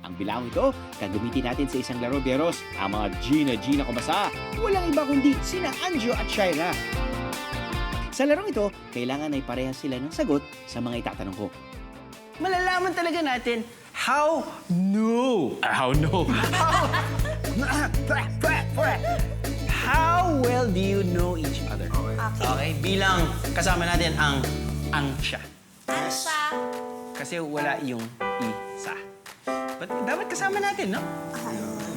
Ang bilang ito, gagamitin natin sa isang laro, Biyos. Ang mga Gina Kumasa. Walang iba kundi sina Anjo at Shaira. Sa larong ito, kailangan ay parehas sila ng sagot sa mga itatanong ko. Malalaman talaga natin how well do you know each other? Okay, bilang kasama natin ang siya. Ansa. Kasi wala yung isa. But dapat kasama natin, no?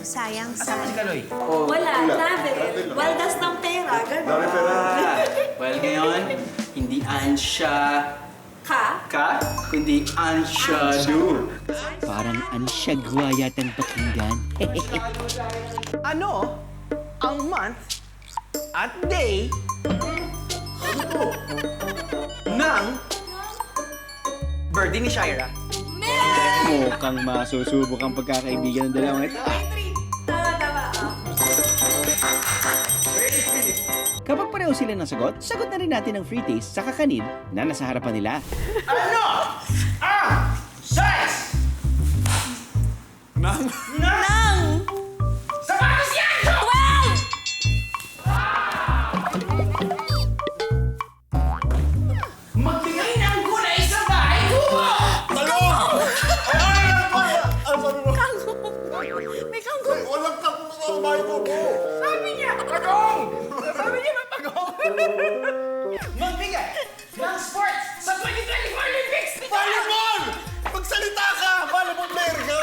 Sayang, Kasama si sayang. Kaloy. Wala, travel. Waldas ng pera, gano'n. Well, ngayon, hindi ansya ka, kundi ansyado. Parang ansyagwa yatang pakinggan. Ano ang month at day ng birthday ni Shaira? Mukhang masusubok ang pagkakaibigan ng dalawang ito. Tama. Kapag pareho sila ng sagot na rin natin ang free taste sa kakanin na nasa harapan nila. Ano ang size Nang! sapatos yan? 12! Magbigay ng gulay sa bahay ko! May kangkong! Walang takbo sa bahay ko po. Sabi niya, pagong! Sabi niya, mapagong! Magbigay ng sports sa 2024 Olympics! Volleyball! Magsalita ka! Volleyball player ka!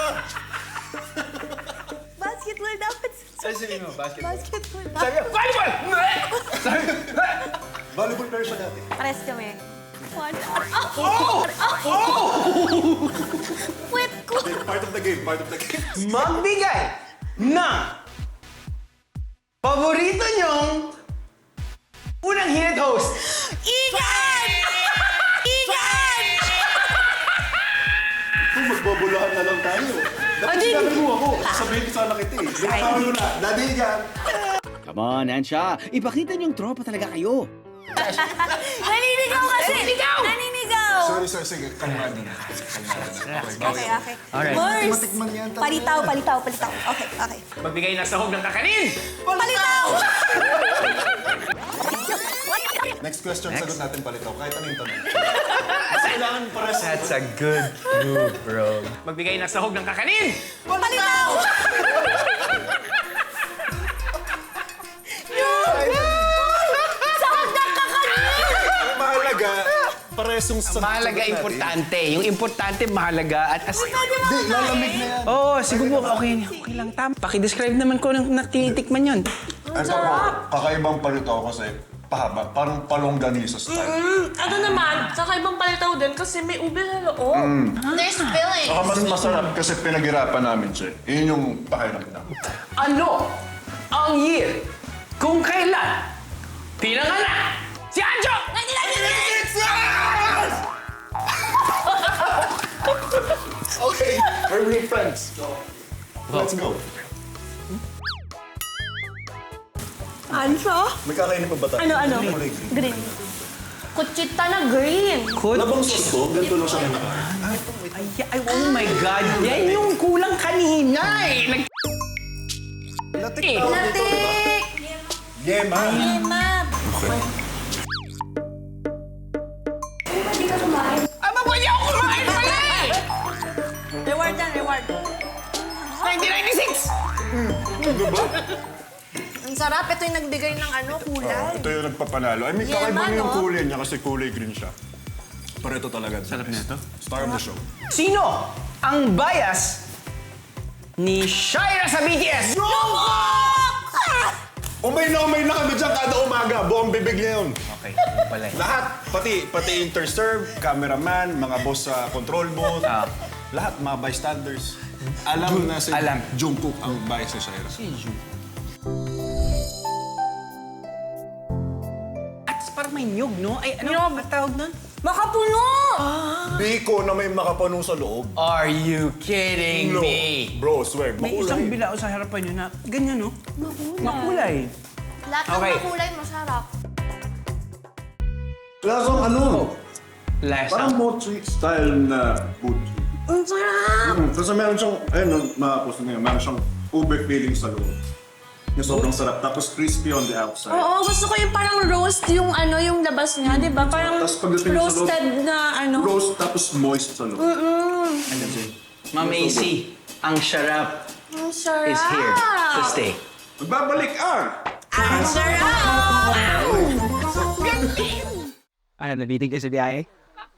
Basketball dapat. Sabi mo, basketball. Basketball Sabi dapat. niya, volleyball! Sabi Volleyball player siya dati. Pares kami. One. Puwet ko. Part of the game, part of the game. magbigay ng paborito niyong unang hirit host. Igan! Igan! Kung magbabulahan na lang tayo. Dapat sinabi mo ako. Sabihin ko sana kita eh. Lumatawa mo na. Daddy yan. Come on, Ansha. Ipakita niyong tropa talaga kayo. Naninigaw kasi! Naninigaw! Sorry, sige. Kalma din. Okay. Alright. Mars! Matikman yan talaga. Palitaw. Okay. Magbigay ng sahog ng kakanin. Palitaw! Next question, sagot natin palitaw. Kahit ano yung tanong. Kailangan pares. That's a good move, bro. Magbigay ng sahog ng kakanin. Palitaw! Sahod ng kakanin! Mahalaga, paresong sagot. Mahalaga, natin. importante. Yung importante, mahalaga at as... Hindi, lalamig na yan. Oo, siguro okay lang. Tama. Paki-describe naman ko ng tinitikman yun. Ito po, kakaibang palitaw kasi pahaba. Parang palongganisa style. Ano naman, kakaibang palitaw din kasi may ube sa loob. There's fillings. Saka mas masarap kasi pinaghirapan namin siya. Yun yung pakiramdam. Ano ang year kung kailan pinanganak si Anjo? Okay, we're real friends. Let's go. Anso? May kakainin pa ba tayo? Ano? Kulay green. Green. Kutsita na green. Labang sauce to, ganito lang siya kinakain. Ay, oh my God. Yan yung kulang kanina eh. Latik tawag dito, diba? Latik! Yema. Map! Aba, pwede ako kumain pala eh. Reward yan, reward. 1996. Diba? Ang sarap. Ito yung nagbigay ng kulay. Ito yung nagpapanalo. I mean, Yema, kakaiba na yung no? kulay niya kasi kulay green siya. Pero ito talaga. Sarap na ito. Star of the show. Sino ang bias ni Shaira sa BTS? Umay na kami dyan kada umaga. Buong bibig niya yun. Okay, pala. Lahat, pati interserve, cameraman, mga boss sa control booth, lahat, mga bystanders. Alam na si Alam. Jungkook ang bias ni Shaira. At parang may nyug, no? Ay, ano ba tawag nun? Makapuno! Biko na may makapanong sa loob. Are you kidding No. me? Bro, swear. May makulay. isang bilao sa harapan nyo na ganyan, no? Makulay. Lahat ng Okay. makulay masarap. Lasang ano? Lasa. Parang mochi style na buchi. Ang sarap! Kasi meron siyang, ayun, ma-post na yun, meron siyang ube feeling sa loob. Yung sobrang sarap, tapos crispy on the outside. Oo, gusto ko yung parang roast yung ano, yung labas niya, di ba? Parang Tapos pagdating sa loob, roasted na ano. roast tapos moist sa loob. Ma'am AC, ang sarap Ang sarap! is here to stay. Magbabalik ang! Ang sarap! Ano, nabitig ka sa biyahe?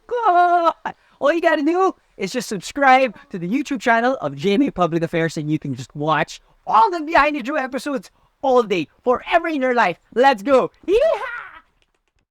God! All you gotta do is just subscribe to the YouTube channel of GMA Public Affairs and you can just watch all the Behind the Drew episodes all day, forever in your life. Let's go! Yeehaw!